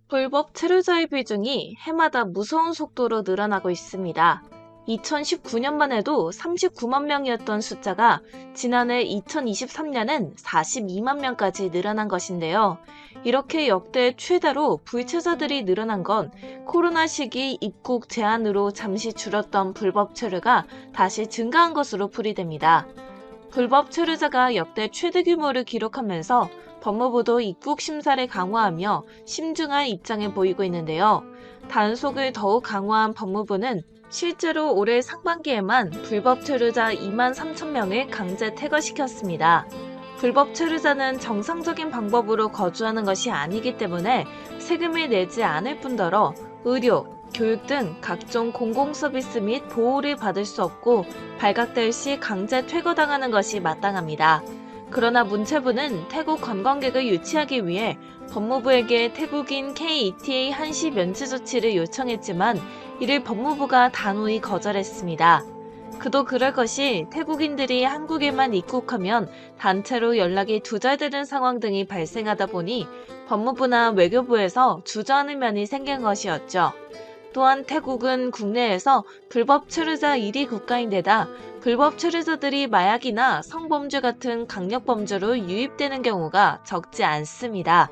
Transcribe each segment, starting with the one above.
불법 체류자의 비중이 해마다 무서운 속도로 늘어나고 있습니다. 2019년만 해도 39만 명이었던 숫자가 지난해 2023년엔 42만 명까지 늘어난 것인데요. 이렇게 역대 최다로 불체자들이 늘어난 건 코로나 시기 입국 제한으로 잠시 줄었던 불법 체류가 다시 증가한 것으로 풀이됩니다. 불법 체류자가 역대 최대 규모를 기록하면서 법무부도 입국 심사를 강화하며 심중한 입장을 보이고 있는데요. 단속을 더욱 강화한 법무부는 실제로 올해 상반기에만 불법 체류자 2만 3천 명을 강제 퇴거시켰습니다. 불법 체류자는 정상적인 방법으로 거주하는 것이 아니기 때문에 세금을 내지 않을 뿐더러 의료, 교육 등 각종 공공서비스 및 보호를 받을 수 없고 발각될 시 강제 퇴거당하는 것이 마땅합니다. 그러나 문체부는 태국 관광객을 유치하기 위해 법무부에게 태국인 KETA 한시 면제 조치를 요청했지만 이를 법무부가 단호히 거절했습니다. 그도 그럴 것이 태국인들이 한국에만 입국하면 단체로 연락이 두절되는 상황 등이 발생하다 보니 법무부나 외교부에서 주저하는 면이 생긴 것이었죠. 또한 태국은 국내에서 불법 체류자 1위 국가인데다 불법 체류자들이 마약이나 성범죄 같은 강력범죄로 유입되는 경우가 적지 않습니다.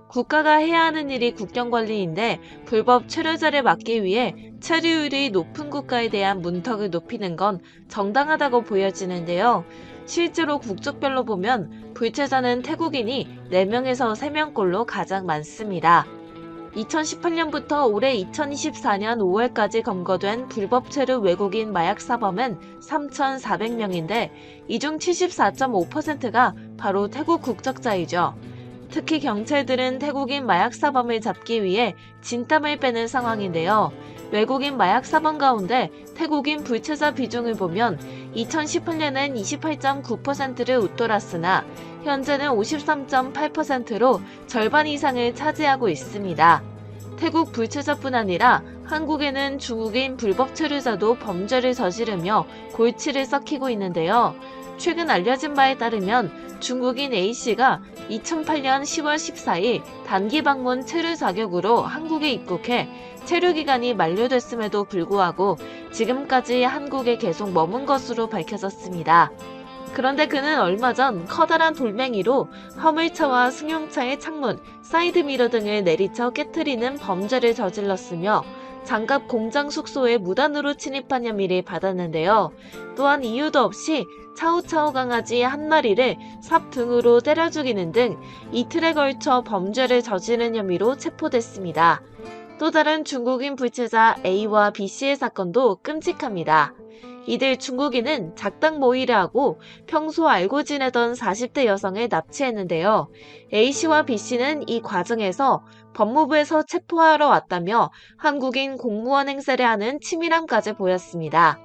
국가가 해야 하는 일이 국경관리인데 불법 체류자를 막기 위해 체류율이 높은 국가에 대한 문턱을 높이는 건 정당하다고 보여지는데요. 실제로 국적별로 보면 불체자는 태국인이 4명에서 3명꼴로 가장 많습니다. 2018년부터 올해 2024년 5월까지 검거된 불법 체류 외국인 마약 사범은 3,400명인데 이 중 74.5%가 바로 태국 국적자이죠. 특히 경찰들은 태국인 마약 사범을 잡기 위해 진땀을 빼는 상황인데요. 외국인 마약 사범 가운데 태국인 불체자 비중을 보면 2018년엔 28.9%를 웃돌았으나 현재는 53.8%로 절반 이상을 차지하고 있습니다. 태국 불체자뿐 아니라 한국에는 중국인 불법 체류자도 범죄를 저지르며 골치를 썩히고 있는데요. 최근 알려진 바에 따르면 중국인 A씨가 2008년 10월 14일 단기 방문 체류 자격으로 한국에 입국해 체류 기간이 만료됐음에도 불구하고 지금까지 한국에 계속 머문 것으로 밝혀졌습니다. 그런데 그는 얼마 전 커다란 돌멩이로 화물차와 승용차의 창문, 사이드미러 등을 내리쳐 깨트리는 범죄를 저질렀으며 장갑 공장 숙소에 무단으로 침입한 혐의를 받았는데요. 또한 이유도 없이 차우차우 강아지 한 마리를 삽 등으로 때려 죽이는 등 이틀에 걸쳐 범죄를 저지른 혐의로 체포됐습니다. 또 다른 중국인 불체자 A와 B씨의 사건도 끔찍합니다. 이들 중국인은 작당 모의를 하고 평소 알고 지내던 40대 여성을 납치했는데요. A씨와 B씨는 이 과정에서 법무부에서 체포하러 왔다며 한국인 공무원 행세를 하는 치밀함까지 보였습니다.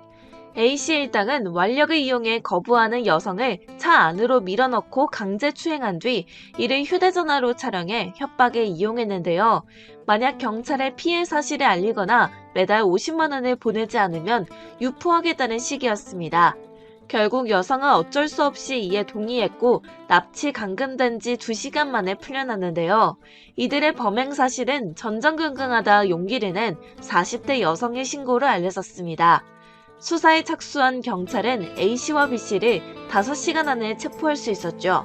A씨 일당은 완력을 이용해 거부하는 여성을 차 안으로 밀어넣고 강제 추행한 뒤 이를 휴대전화로 촬영해 협박에 이용했는데요. 만약 경찰에 피해 사실을 알리거나 매달 50만 원을 보내지 않으면 유포하겠다는 식이었습니다. 결국 여성은 어쩔 수 없이 이에 동의했고 납치 감금된 지 2시간 만에 풀려났는데요. 이들의 범행 사실은 전전긍긍하다 용기를 낸 40대 여성의 신고로 알려졌습니다. 수사에 착수한 경찰은 A씨와 B씨를 5시간 안에 체포할 수 있었죠.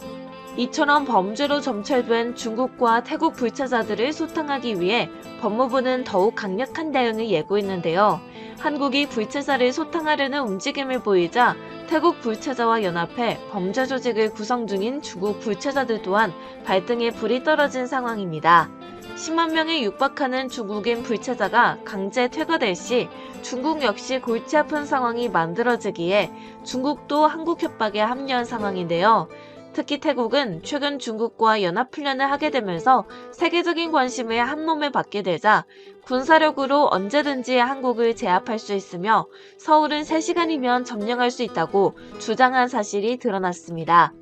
이처럼 범죄로 점철된 중국과 태국 불체자들을 소탕하기 위해 법무부는 더욱 강력한 대응을 예고했는데요. 한국이 불체자를 소탕하려는 움직임을 보이자 태국 불체자와 연합해 범죄 조직을 구성 중인 중국 불체자들 또한 발등에 불이 떨어진 상황입니다. 10만 명에 육박하는 중국인 불체자가 강제 퇴거될 시 중국 역시 골치 아픈 상황이 만들어지기에 중국도 한국 협박에 합류한 상황인데요. 특히 태국은 최근 중국과 연합훈련을 하게 되면서 세계적인 관심을 한몸에 받게 되자 군사력으로 언제든지 한국을 제압할 수 있으며 서울은 3시간이면 점령할 수 있다고 주장한 사실이 드러났습니다.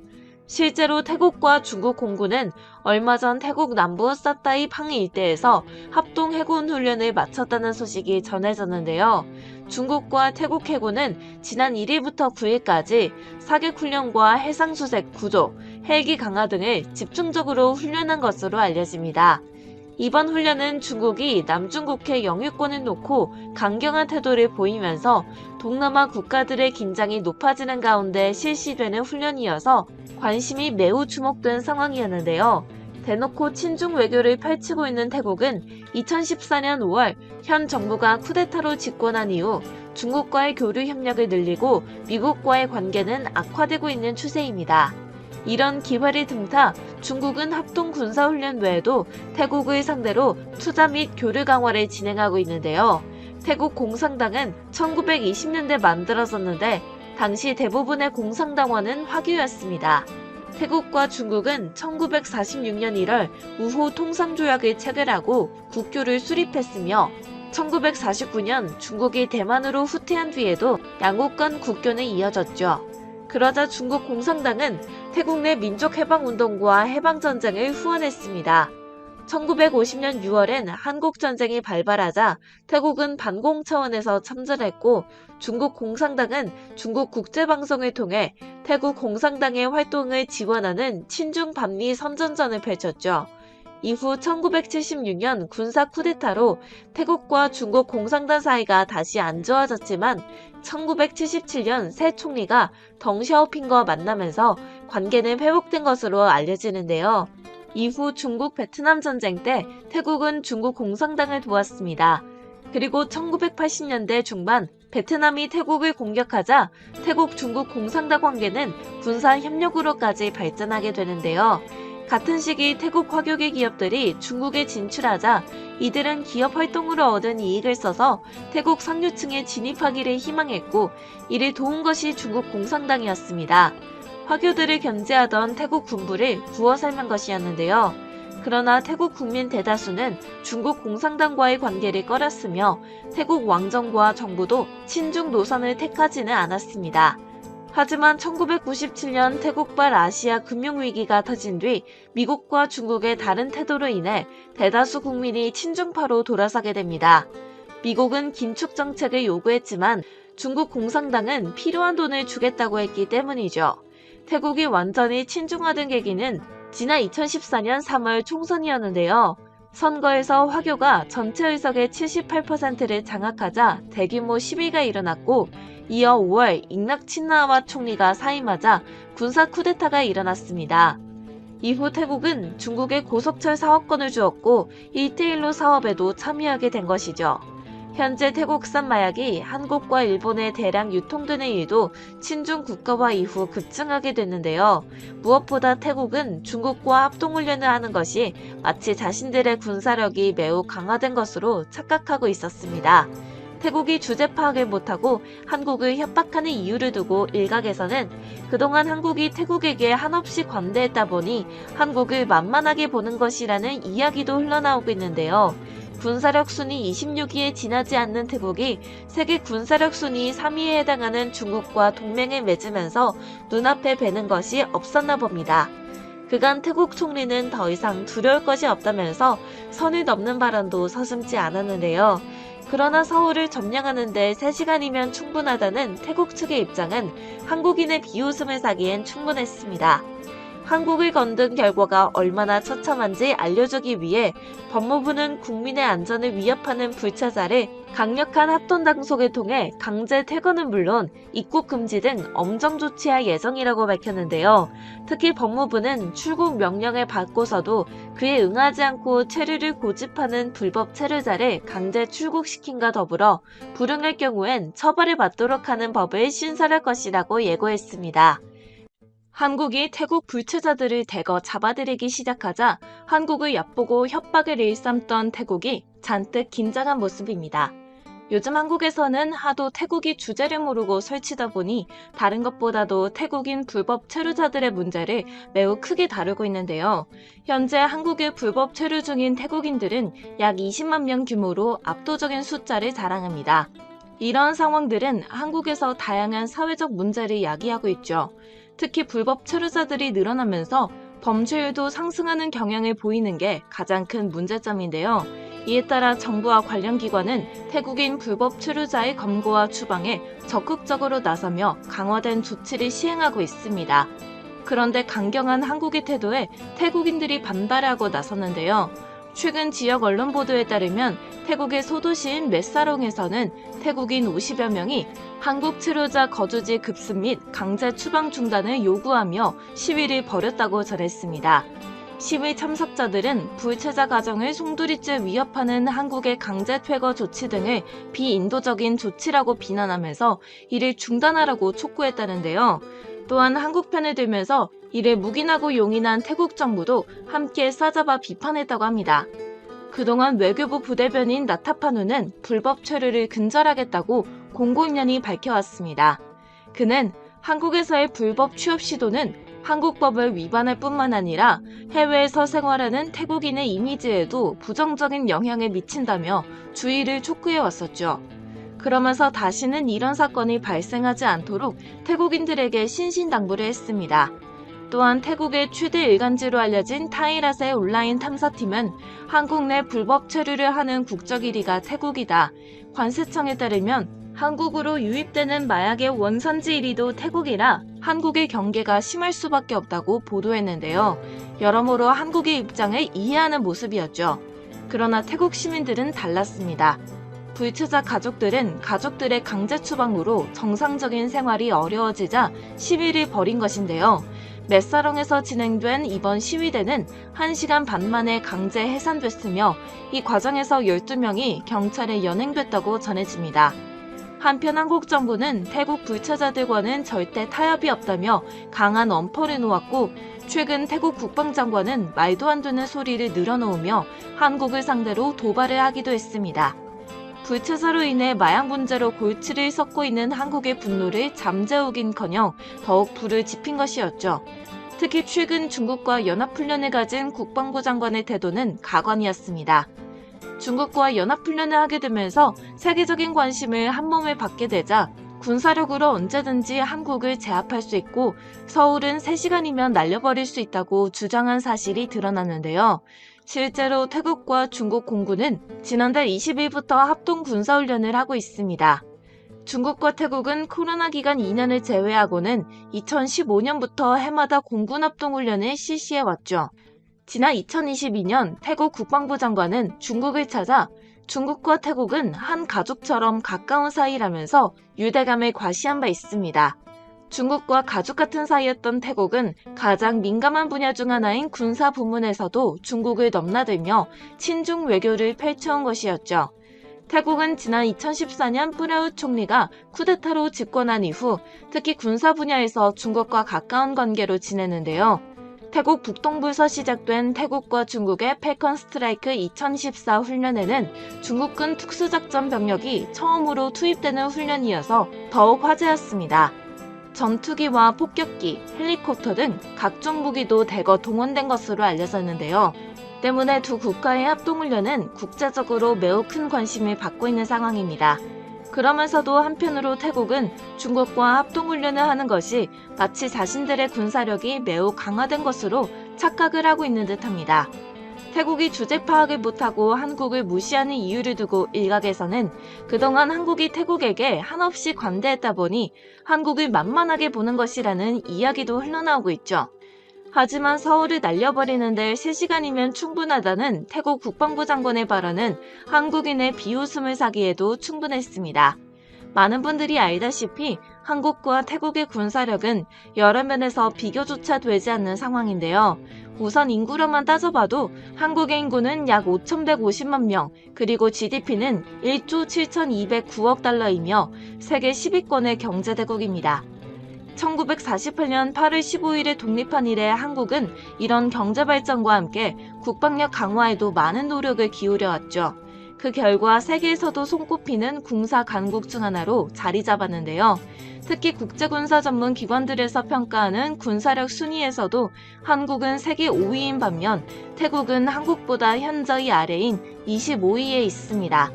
실제로 태국과 중국 공군은 얼마 전 태국 남부 사타이 팡 일대에서 합동 해군 훈련을 마쳤다는 소식이 전해졌는데요. 중국과 태국 해군은 지난 1일부터 9일까지 사격 훈련과 해상수색 구조, 헬기 강화 등을 집중적으로 훈련한 것으로 알려집니다. 이번 훈련은 중국이 남중국해 영유권을 놓고 강경한 태도를 보이면서 동남아 국가들의 긴장이 높아지는 가운데 실시되는 훈련이어서 관심이 매우 주목된 상황이었는데요. 대놓고 친중 외교를 펼치고 있는 태국은 2014년 5월 현 정부가 쿠데타로 집권한 이후 중국과의 교류 협력을 늘리고 미국과의 관계는 악화되고 있는 추세입니다. 이런 기회를 틈타 중국은 합동 군사훈련 외에도 태국을 상대로 투자 및 교류 강화를 진행하고 있는데요. 태국 공산당은 1920년대 만들어졌는데 당시 대부분의 공산당원은 화교였습니다. 태국과 중국은 1946년 1월 우호 통상조약을 체결하고 국교를 수립했으며 1949년 중국이 대만으로 후퇴한 뒤에도 양국 간 국교는 이어졌죠. 그러자 중국 공산당은 태국 내 민족해방운동과 해방전쟁을 후원했습니다. 1950년 6월엔 한국전쟁이 발발하자 태국은 반공 차원에서 참전했고 중국 공산당은 중국 국제방송을 통해 태국 공산당의 활동을 지원하는 친중 반미 선전전을 펼쳤죠. 이후 1976년 군사 쿠데타로 태국과 중국 공산당 사이가 다시 안 좋아졌지만 1977년 새 총리가 덩샤오핑과 만나면서 관계는 회복된 것으로 알려지는데요. 이후 중국 베트남 전쟁 때 태국은 중국 공산당을 도왔습니다. 그리고 1980년대 중반 베트남이 태국을 공격하자 태국 중국 공산당 관계는 군사 협력으로까지 발전하게 되는데요. 같은 시기 태국 화교계 기업들이 중국에 진출하자 이들은 기업 활동으로 얻은 이익을 써서 태국 상류층에 진입하기를 희망했고 이를 도운 것이 중국 공산당이었습니다. 화교들을 견제하던 태국 군부를 구워 삶은 것이었는데요. 그러나 태국 국민 대다수는 중국 공산당과의 관계를 꺼렸으며 태국 왕정과 정부도 친중 노선을 택하지는 않았습니다. 하지만 1997년 태국발 아시아 금융위기가 터진 뒤 미국과 중국의 다른 태도로 인해 대다수 국민이 친중파로 돌아서게 됩니다. 미국은 긴축 정책을 요구했지만 중국 공산당은 필요한 돈을 주겠다고 했기 때문이죠. 태국이 완전히 친중화된 계기는 지난 2014년 3월 총선이었는데요. 선거에서 화교가 전체 의석의 78%를 장악하자 대규모 시위가 일어났고 이어 5월 잉낙 친나와 총리가 사임하자 군사 쿠데타가 일어났습니다. 이후 태국은 중국에 고속철 사업권을 주었고 1대1로 사업에도 참여하게 된 것이죠. 현재 태국산 마약이 한국과 일본에 대량 유통되는 일도 친중 국가화 이후 급증하게 됐는데요. 무엇보다 태국은 중국과 합동훈련을 하는 것이 마치 자신들의 군사력이 매우 강화된 것으로 착각하고 있었습니다. 태국이 주제 파악을 못하고 한국을 협박하는 이유를 두고 일각에서는 그동안 한국이 태국에게 한없이 관대했다 보니 한국을 만만하게 보는 것이라는 이야기도 흘러나오고 있는데요. 군사력 순위 26위에 지나지 않는 태국이 세계 군사력 순위 3위에 해당하는 중국과 동맹을 맺으면서 눈앞에 뵈는 것이 없었나 봅니다. 그간 태국 총리는 더 이상 두려울 것이 없다면서 선을 넘는 발언도 서슴지 않았는데요. 그러나 서울을 점령하는 데 3시간이면 충분하다는 태국 측의 입장은 한국인의 비웃음을 사기엔 충분했습니다. 한국을 건든 결과가 얼마나 처참한지 알려주기 위해 법무부는 국민의 안전을 위협하는 불차자를 강력한 합동 단속을 통해 강제 퇴거는 물론 입국 금지 등 엄정 조치할 예정이라고 밝혔는데요. 특히 법무부는 출국 명령을 받고서도 그에 응하지 않고 체류를 고집하는 불법 체류자를 강제 출국시킨과 더불어 불응할 경우엔 처벌을 받도록 하는 법을 신설할 것이라고 예고했습니다. 한국이 태국 불체자들을 대거 잡아들이기 시작하자 한국을 얕보고 협박을 일삼던 태국이 잔뜩 긴장한 모습입니다. 요즘 한국에서는 하도 태국이 주제를 모르고 설치다 보니 다른 것보다도 태국인 불법 체류자들의 문제를 매우 크게 다루고 있는데요. 현재 한국에 불법 체류 중인 태국인들은 약 20만 명 규모로 압도적인 숫자를 자랑합니다. 이런 상황들은 한국에서 다양한 사회적 문제를 야기하고 있죠. 특히 불법 체류자들이 늘어나면서 범죄율도 상승하는 경향을 보이는 게 가장 큰 문제점인데요. 이에 따라 정부와 관련 기관은 태국인 불법 체류자의 검거와 추방에 적극적으로 나서며 강화된 조치를 시행하고 있습니다. 그런데 강경한 한국의 태도에 태국인들이 반발하고 나섰는데요. 최근 지역 언론 보도에 따르면 태국의 소도시인 메사롱에서는 태국인 50여 명이 한국 체류자 거주지 급습 및 강제 추방 중단을 요구하며 시위를 벌였다고 전했습니다. 시위 참석자들은 불체자 가정을 송두리째 위협하는 한국의 강제 퇴거 조치 등을 비인도적인 조치라고 비난하면서 이를 중단하라고 촉구했다는데요. 또한 한국 편을 들면서 이를 묵인하고 용인한 태국 정부도 함께 싸잡아 비판했다고 합니다. 그동안 외교부 부대변인 나타파누는 불법 체류를 근절하겠다고 공공연히 밝혀왔습니다. 그는 한국에서의 불법 취업 시도는 한국법을 위반할 뿐만 아니라 해외에서 생활하는 태국인의 이미지에도 부정적인 영향을 미친다며 주의를 촉구해왔었죠. 그러면서 다시는 이런 사건이 발생하지 않도록 태국인들에게 신신당부를 했습니다. 또한 태국의 최대 일간지로 알려진 타이라스의 온라인 탐사팀은 한국 내 불법 체류를 하는 국적 1위가 태국이다. 관세청에 따르면 한국으로 유입되는 마약의 원산지 1위도 태국이라 한국의 경계가 심할 수밖에 없다고 보도했는데요. 여러모로 한국의 입장을 이해하는 모습이었죠. 그러나 태국 시민들은 달랐습니다. 불체자 가족들은 가족들의 강제 추방으로 정상적인 생활이 어려워지자 시위를 벌인 것인데요. 메사롱에서 진행된 이번 시위대는 1시간 반 만에 강제 해산됐으며 이 과정에서 12명이 경찰에 연행됐다고 전해집니다. 한편 한국 정부는 태국 불체자들과는 절대 타협이 없다며 강한 엄포를 놓았고 최근 태국 국방장관은 말도 안 되는 소리를 늘어놓으며 한국을 상대로 도발을 하기도 했습니다. 불체자로 인해 마약 문제로 골치를 썩고 있는 한국의 분노를 잠재우긴커녕 더욱 불을 지핀 것이었죠. 특히 최근 중국과 연합훈련을 가진 국방부 장관의 태도는 가관이었습니다. 중국과 연합훈련을 하게 되면서 세계적인 관심을 한몸에 받게 되자 군사력으로 언제든지 한국을 제압할 수 있고 서울은 3시간이면 날려버릴 수 있다고 주장한 사실이 드러났는데요. 실제로 태국과 중국 공군은 지난달 20일부터 합동 군사훈련을 하고 있습니다. 중국과 태국은 코로나 기간 2년을 제외하고는 2015년부터 해마다 공군 합동훈련을 실시해왔죠. 지난 2022년 태국 국방부 장관은 중국을 찾아 중국과 태국은 한 가족처럼 가까운 사이라면서 유대감을 과시한 바 있습니다. 중국과 가족 같은 사이였던 태국은 가장 민감한 분야 중 하나인 군사 부문에서도 중국을 넘나들며 친중 외교를 펼쳐온 것이었죠. 태국은 지난 2014년 프라웃 총리가 쿠데타로 집권한 이후 특히 군사 분야에서 중국과 가까운 관계로 지내는데요. 태국 북동부에서 시작된 태국과 중국의 펠컨 스트라이크 2014 훈련에는 중국군 특수작전 병력이 처음으로 투입되는 훈련이어서 더욱 화제였습니다. 전투기와 폭격기, 헬리콥터 등 각종 무기도 대거 동원된 것으로 알려졌는데요. 때문에 두 국가의 합동훈련은 국제적으로 매우 큰 관심을 받고 있는 상황입니다. 그러면서도 한편으로 태국은 중국과 합동훈련을 하는 것이 마치 자신들의 군사력이 매우 강화된 것으로 착각을 하고 있는 듯합니다. 태국이 주제 파악을 못하고 한국을 무시하는 이유를 두고 일각에서는 그동안 한국이 태국에게 한없이 관대했다 보니 한국을 만만하게 보는 것이라는 이야기도 흘러나오고 있죠. 하지만 서울을 날려버리는데 3시간이면 충분하다는 태국 국방부 장관의 발언은 한국인의 비웃음을 사기에도 충분했습니다. 많은 분들이 알다시피 한국과 태국의 군사력은 여러 면에서 비교조차 되지 않는 상황인데요. 우선 인구로만 따져봐도 한국의 인구는 약 5,150만 명, 그리고 GDP는 1조 7,209억 달러이며 세계 10위권의 경제대국입니다. 1948년 8월 15일에 독립한 이래 한국은 이런 경제발전과 함께 국방력 강화에도 많은 노력을 기울여왔죠. 그 결과 세계에서도 손꼽히는 군사 강국 중 하나로 자리 잡았는데요. 특히 국제군사 전문 기관들에서 평가하는 군사력 순위에서도 한국은 세계 5위인 반면 태국은 한국보다 현저히 아래인 25위에 있습니다.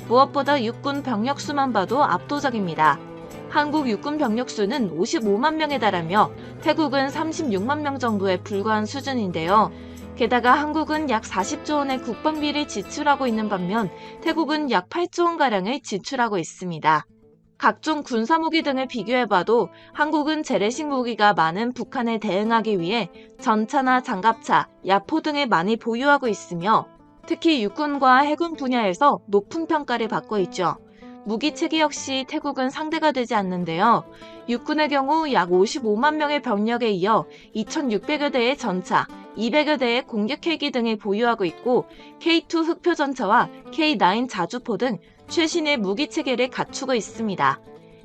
무엇보다 육군 병력 수만 봐도 압도적입니다. 한국 육군 병력 수는 55만 명에 달하며 태국은 36만 명 정도에 불과한 수준인데요. 게다가 한국은 약 40조 원의 국방비를 지출하고 있는 반면 태국은 약 8조 원가량을 지출하고 있습니다. 각종 군사무기 등을 비교해봐도 한국은 재래식 무기가 많은 북한에 대응하기 위해 전차나 장갑차, 야포 등을 많이 보유하고 있으며 특히 육군과 해군 분야에서 높은 평가를 받고 있죠. 무기 체계 역시 태국은 상대가 되지 않는데요. 육군의 경우 약 55만 명의 병력에 이어 2,600여 대의 전차, 200여 대의 공격 헬기 등을 보유하고 있고 K2 흑표 전차와 K9 자주포 등 최신의 무기 체계를 갖추고 있습니다.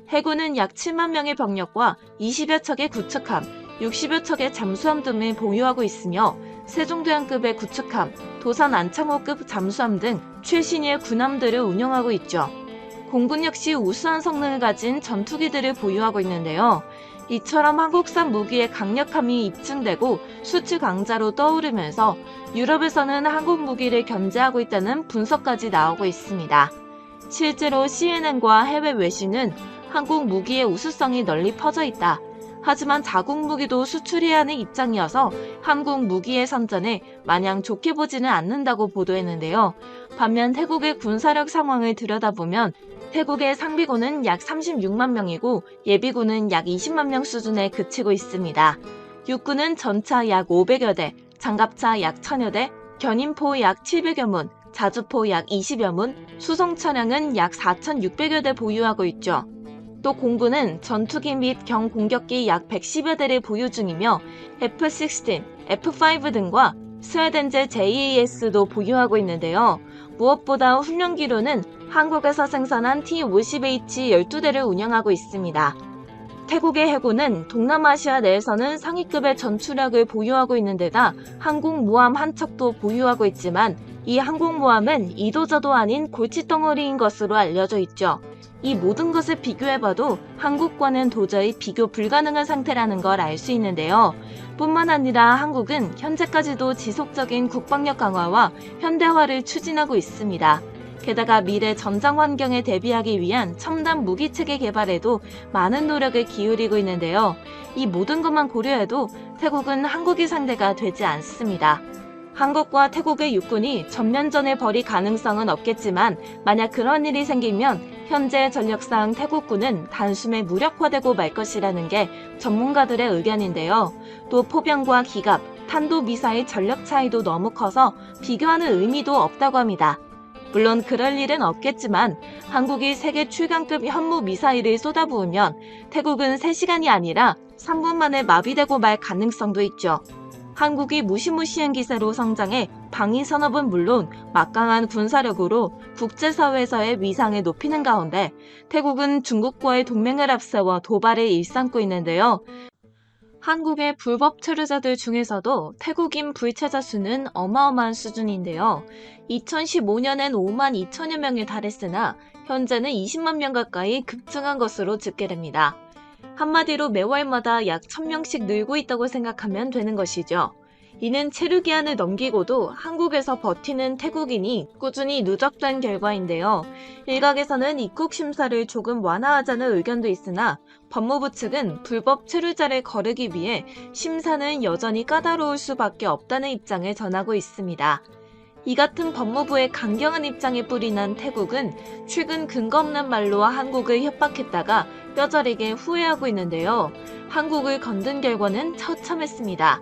해군은 약 7만 명의 병력과 20여 척의 구축함, 60여 척의 잠수함 등을 보유하고 있으며 세종대왕급의 구축함, 도산 안창호급 잠수함 등 최신의 군함들을 운영하고 있죠. 공군 역시 우수한 성능을 가진 전투기들을 보유하고 있는데요. 이처럼 한국산 무기의 강력함이 입증되고 수출 강자로 떠오르면서 유럽에서는 한국 무기를 견제하고 있다는 분석까지 나오고 있습니다. 실제로 CNN과 해외 외신은 한국 무기의 우수성이 널리 퍼져 있다. 하지만 자국 무기도 수출해야 하는 입장이어서 한국 무기의 선전을 마냥 좋게 보지는 않는다고 보도했는데요. 반면 태국의 군사력 상황을 들여다보면 태국의 상비군은 약 36만 명이고 예비군은 약 20만 명 수준에 그치고 있습니다. 육군은 전차 약 500여 대, 장갑차 약 1000여 대, 견인포 약 700여 문, 자주포 약 20여 문, 수송 차량은 약 4,600여 대 보유하고 있죠. 또 공군은 전투기 및 경공격기 약 110여 대를 보유 중이며 F-16, F-5 등과 스웨덴제 JAS도 보유하고 있는데요. 무엇보다 훈련기로는 한국에서 생산한 T-50H 12대를 운영하고 있습니다. 태국의 해군은 동남아시아 내에서는 상위급의 전투력을 보유하고 있는 데다 항공모함 한 척도 보유하고 있지만 이 항공모함은 이도저도 아닌 골칫덩어리인 것으로 알려져 있죠. 이 모든 것을 비교해봐도 한국과는 도저히 비교 불가능한 상태라는 걸 알 수 있는데요. 뿐만 아니라 한국은 현재까지도 지속적인 국방력 강화와 현대화를 추진하고 있습니다. 게다가 미래 전장 환경에 대비하기 위한 첨단 무기체계 개발에도 많은 노력을 기울이고 있는데요. 이 모든 것만 고려해도 태국은 한국이 상대가 되지 않습니다. 한국과 태국의 육군이 전면전을 벌일 가능성은 없겠지만 만약 그런 일이 생기면 현재 전력상 태국군은 단숨에 무력화되고 말 것이라는 게 전문가들의 의견인데요. 또 포병과 기갑, 탄도미사일 전력 차이도 너무 커서 비교하는 의미도 없다고 합니다. 물론 그럴 일은 없겠지만 한국이 세계 최강급 현무 미사일을 쏟아부으면 태국은 3시간이 아니라 3분 만에 마비되고 말 가능성도 있죠. 한국이 무시무시한 기세로 성장해 방위 산업은 물론 막강한 군사력으로 국제사회에서의 위상을 높이는 가운데 태국은 중국과의 동맹을 앞세워 도발을 일삼고 있는데요. 한국의 불법 체류자들 중에서도 태국인 불체자 수는 어마어마한 수준인데요. 2015년엔 5만 2천여 명에 달했으나 현재는 20만 명 가까이 급증한 것으로 집계됩니다. 한마디로 매월마다 약 1,000명씩 늘고 있다고 생각하면 되는 것이죠. 이는 체류 기한을 넘기고도 한국에서 버티는 태국인이 꾸준히 누적된 결과인데요. 일각에서는 입국 심사를 조금 완화하자는 의견도 있으나 법무부 측은 불법 체류자를 거르기 위해 심사는 여전히 까다로울 수밖에 없다는 입장을 전하고 있습니다. 이 같은 법무부의 강경한 입장에 뿔이 난 태국은 최근 근거 없는 말로 한국을 협박했다가 뼈저리게 후회하고 있는데요. 한국을 건든 결과는 처참했습니다.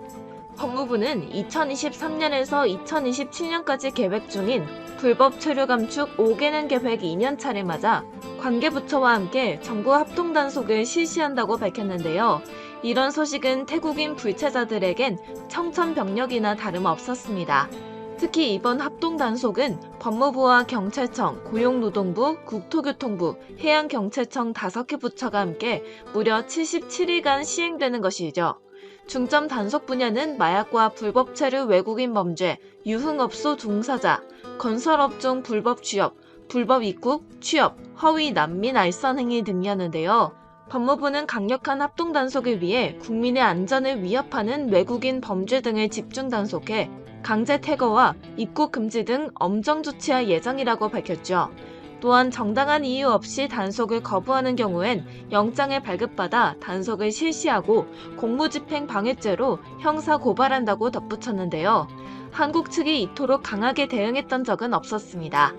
법무부는 2023년에서 2027년까지 계획 중인 불법 체류 감축 5개년 계획 2년차를 맞아 관계부처와 함께 정부 합동단속을 실시한다고 밝혔는데요. 이런 소식은 태국인 불체자들에겐 청천벽력이나 다름없었습니다. 특히 이번 합동단속은 법무부와 경찰청, 고용노동부, 국토교통부, 해양경찰청 5개 부처가 함께 무려 77일간 시행되는 것이죠. 중점 단속 분야는 마약과 불법 체류 외국인 범죄, 유흥업소 종사자, 건설업종 불법 취업, 불법 입국, 취업, 허위 난민 알선 행위 등이었는데요. 법무부는 강력한 합동 단속을 위해 국민의 안전을 위협하는 외국인 범죄 등을 집중 단속해 강제 퇴거와 입국 금지 등 엄정 조치할 예정이라고 밝혔죠. 또한 정당한 이유 없이 단속을 거부하는 경우엔 영장을 발급받아 단속을 실시하고 공무집행 방해죄로 형사 고발한다고 덧붙였는데요. 한국 측이 이토록 강하게 대응했던 적은 없었습니다.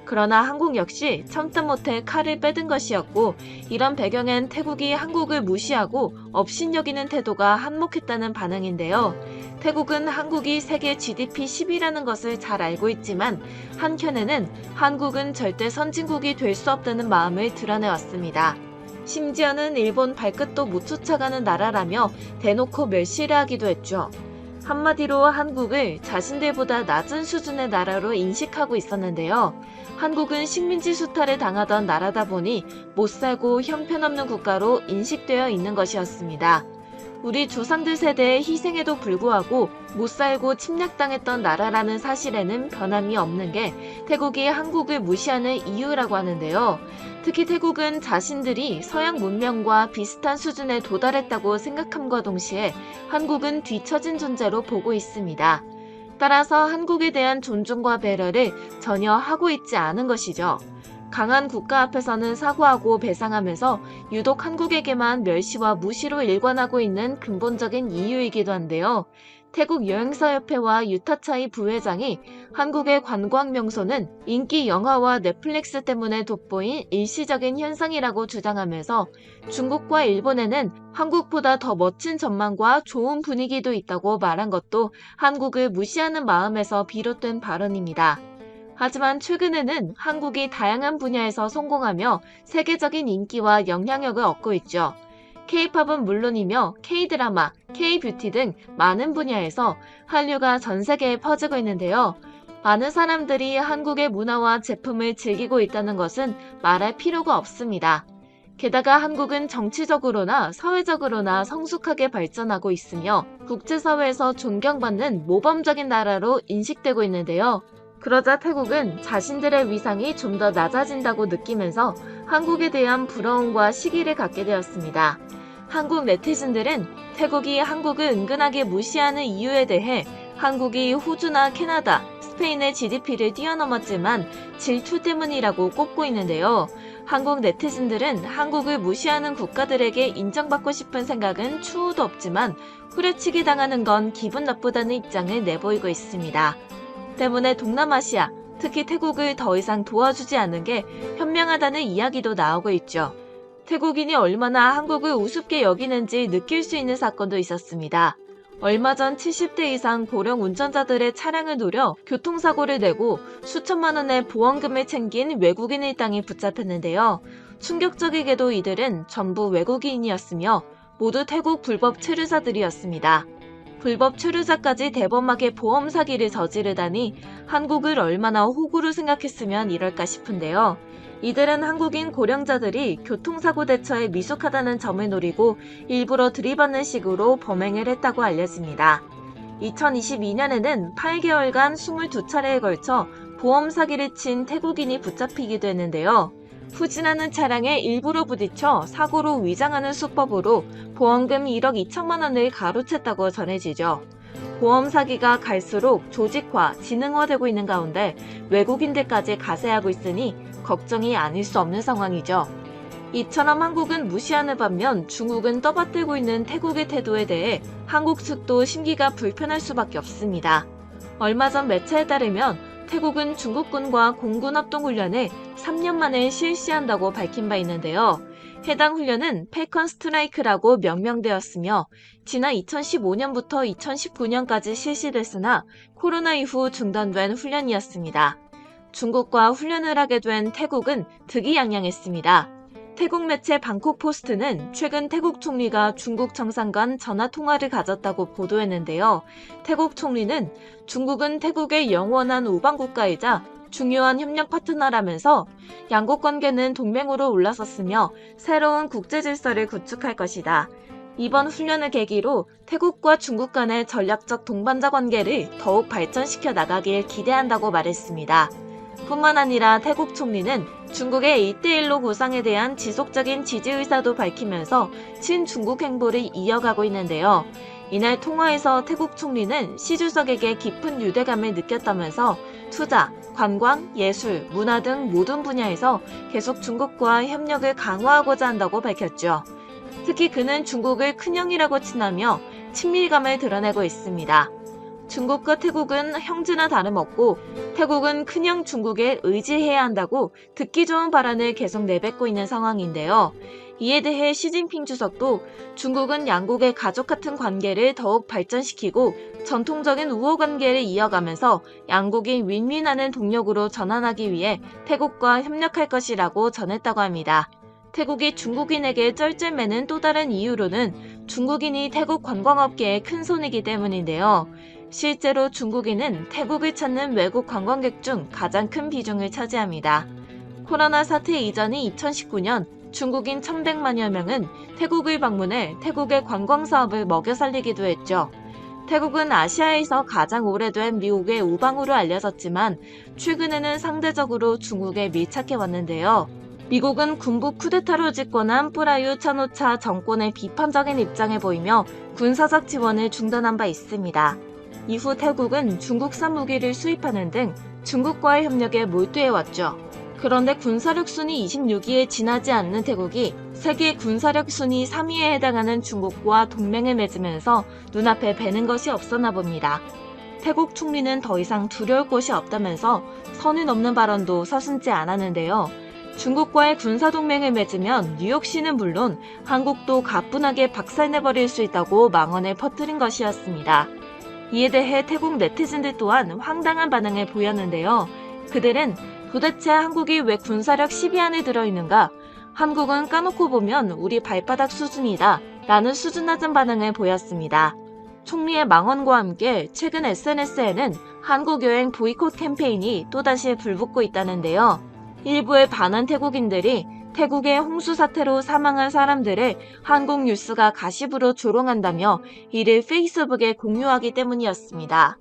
그러나 한국 역시 참다 못해 칼을 빼든 것이었고, 이런 배경엔 태국이 한국을 무시하고 업신여기는 태도가 한몫했다는 반응인데요. 태국은 한국이 세계 GDP 10위라는 것을 잘 알고 있지만 한켠에는 한국은 절대 선진국이 될 수 없다는 마음을 드러내왔습니다. 심지어는 일본 발끝도 못 쫓아가는 나라라며 대놓고 멸시를 하기도 했죠. 한마디로 한국을 자신들보다 낮은 수준의 나라로 인식하고 있었는데요. 한국은 식민지 수탈을 당하던 나라다 보니 못살고 형편없는 국가로 인식되어 있는 것이었습니다. 우리 조상들 세대의 희생에도 불구하고 못살고 침략당했던 나라라는 사실에는 변함이 없는 게 태국이 한국을 무시하는 이유라고 하는데요. 특히 태국은 자신들이 서양 문명과 비슷한 수준에 도달했다고 생각함과 동시에 한국은 뒤처진 존재로 보고 있습니다. 따라서 한국에 대한 존중과 배려를 전혀 하고 있지 않은 것이죠. 강한 국가 앞에서는 사과하고 배상하면서 유독 한국에게만 멸시와 무시로 일관하고 있는 근본적인 이유이기도 한데요. 태국 여행사협회와 유타차이 부회장이 한국의 관광 명소는 인기 영화와 넷플릭스 때문에 돋보인 일시적인 현상이라고 주장하면서 중국과 일본에는 한국보다 더 멋진 전망과 좋은 분위기도 있다고 말한 것도 한국을 무시하는 마음에서 비롯된 발언입니다. 하지만 최근에는 한국이 다양한 분야에서 성공하며 세계적인 인기와 영향력을 얻고 있죠. K-팝은 물론이며 K-드라마, K-뷰티 등 많은 분야에서 한류가 전 세계에 퍼지고 있는데요. 많은 사람들이 한국의 문화와 제품을 즐기고 있다는 것은 말할 필요가 없습니다. 게다가 한국은 정치적으로나 사회적으로나 성숙하게 발전하고 있으며 국제사회에서 존경받는 모범적인 나라로 인식되고 있는데요. 그러자 태국은 자신들의 위상이 좀 더 낮아진다고 느끼면서 한국에 대한 부러움과 시기를 갖게 되었습니다. 한국 네티즌들은 태국이 한국을 은근하게 무시하는 이유에 대해 한국이 호주나 캐나다, 스페인의 GDP를 뛰어넘었지만 질투 때문이라고 꼽고 있는데요. 한국 네티즌들은 한국을 무시하는 국가들에게 인정받고 싶은 생각은 추호도 없지만 후려치기 당하는 건 기분 나쁘다는 입장을 내보이고 있습니다. 때문에 동남아시아, 특히 태국을 더 이상 도와주지 않는 게 현명하다는 이야기도 나오고 있죠. 태국인이 얼마나 한국을 우습게 여기는지 느낄 수 있는 사건도 있었습니다. 얼마 전 70대 이상 고령 운전자들의 차량을 노려 교통사고를 내고 수천만 원의 보험금을 챙긴 외국인 일당이 붙잡혔는데요. 충격적이게도 이들은 전부 외국인이었으며 모두 태국 불법 체류자들이었습니다. 불법 체류자까지 대범하게 보험 사기를 저지르다니 한국을 얼마나 호구로 생각했으면 이럴까 싶은데요. 이들은 한국인 고령자들이 교통사고 대처에 미숙하다는 점을 노리고 일부러 들이받는 식으로 범행을 했다고 알려집니다. 2022년에는 8개월간 22차례에 걸쳐 보험 사기를 친 태국인이 붙잡히기도 했는데요. 후진하는 차량에 일부러 부딪혀 사고로 위장하는 수법으로 보험금 1억 2천만 원을 가로챘다고 전해지죠. 보험 사기가 갈수록 조직화, 지능화되고 있는 가운데 외국인들까지 가세하고 있으니 걱정이 아닐 수 없는 상황이죠. 이처럼 한국은 무시하는 반면 중국은 떠받들고 있는 태국의 태도에 대해 한국 측도 심기가 불편할 수밖에 없습니다. 얼마 전 매체에 따르면 태국은 중국군과 공군 합동훈련을 3년 만에 실시한다고 밝힌 바 있는데요. 해당 훈련은 펠컨 스트라이크라고 명명되었으며 지난 2015년부터 2019년까지 실시됐으나 코로나 이후 중단된 훈련이었습니다. 중국과 훈련을 하게 된 태국은 득이양양했습니다. 태국 매체 방콕 포스트는 최근 태국 총리가 중국 정상 간 전화 통화를 가졌다고 보도했는데요. 태국 총리는 중국은 태국의 영원한 우방국가이자 중요한 협력 파트너라면서 양국 관계는 동맹으로 올라섰으며 새로운 국제 질서를 구축할 것이다. 이번 훈련을 계기로 태국과 중국 간의 전략적 동반자 관계를 더욱 발전시켜 나가길 기대한다고 말했습니다. 뿐만 아니라 태국 총리는 중국의 1대1로 구상에 대한 지속적인 지지 의사도 밝히면서 친중국 행보를 이어가고 있는데요. 이날 통화에서 태국 총리는 시 주석에게 깊은 유대감을 느꼈다면서 투자, 관광, 예술, 문화 등 모든 분야에서 계속 중국과 협력을 강화하고자 한다고 밝혔죠. 특히 그는 중국을 큰형이라고 칭하며 친밀감을 드러내고 있습니다. 중국과 태국은 형제나 다름없고 태국은 큰형 중국에 의지해야 한다고 듣기 좋은 발언을 계속 내뱉고 있는 상황인데요. 이에 대해 시진핑 주석도 중국은 양국의 가족 같은 관계를 더욱 발전시키고 전통적인 우호 관계를 이어가면서 양국이 윈윈하는 동력으로 전환하기 위해 태국과 협력할 것이라고 전했다고 합니다. 태국이 중국인에게 쩔쩔매는 또 다른 이유로는 중국인이 태국 관광업계에 큰 손이기 때문인데요. 실제로 중국인은 태국을 찾는 외국 관광객 중 가장 큰 비중을 차지합니다. 코로나 사태 이전인 2019년 중국인 1,100만여 명은 태국을 방문해 태국의 관광 사업을 먹여 살리기도 했죠. 태국은 아시아에서 가장 오래된 미국의 우방으로 알려졌지만 최근에는 상대적으로 중국에 밀착해 왔는데요. 미국은 군부 쿠데타로 집권한 프라유 차노차 정권의 비판적인 입장을 보이며 군사적 지원을 중단한 바 있습니다. 이후 태국은 중국산 무기를 수입하는 등 중국과의 협력에 몰두해왔죠. 그런데 군사력 순위 26위에 지나지 않는 태국이 세계 군사력 순위 3위에 해당하는 중국과 동맹을 맺으면서 눈앞에 뵈는 것이 없었나 봅니다. 태국 총리는 더 이상 두려울 곳이 없다면서 선을 넘는 발언도 서슴지 않았는데요. 중국과의 군사동맹을 맺으면 뉴욕시는 물론 한국도 가뿐하게 박살내버릴 수 있다고 망언을 퍼뜨린 것이었습니다. 이에 대해 태국 네티즌들 또한 황당한 반응을 보였는데요. 그들은 도대체 한국이 왜 군사력 10위 안에 들어있는가? 한국은 까놓고 보면 우리 발바닥 수준이다 라는 수준 낮은 반응을 보였습니다. 총리의 망언과 함께 최근 SNS에는 한국 여행 보이콧 캠페인이 또다시 불붙고 있다는데요. 일부의 반한 태국인들이 태국의 홍수 사태로 사망한 사람들을 한국 뉴스가 가십으로 조롱한다며 이를 페이스북에 공유하기 때문이었습니다.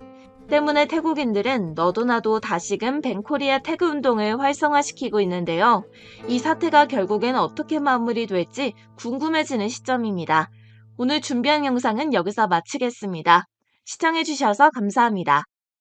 때문에 태국인들은 너도 나도 다시금 뱅코리아 태그 운동을 활성화시키고 있는데요. 이 사태가 결국엔 어떻게 마무리될지 궁금해지는 시점입니다. 오늘 준비한 영상은 여기서 마치겠습니다. 시청해주셔서 감사합니다.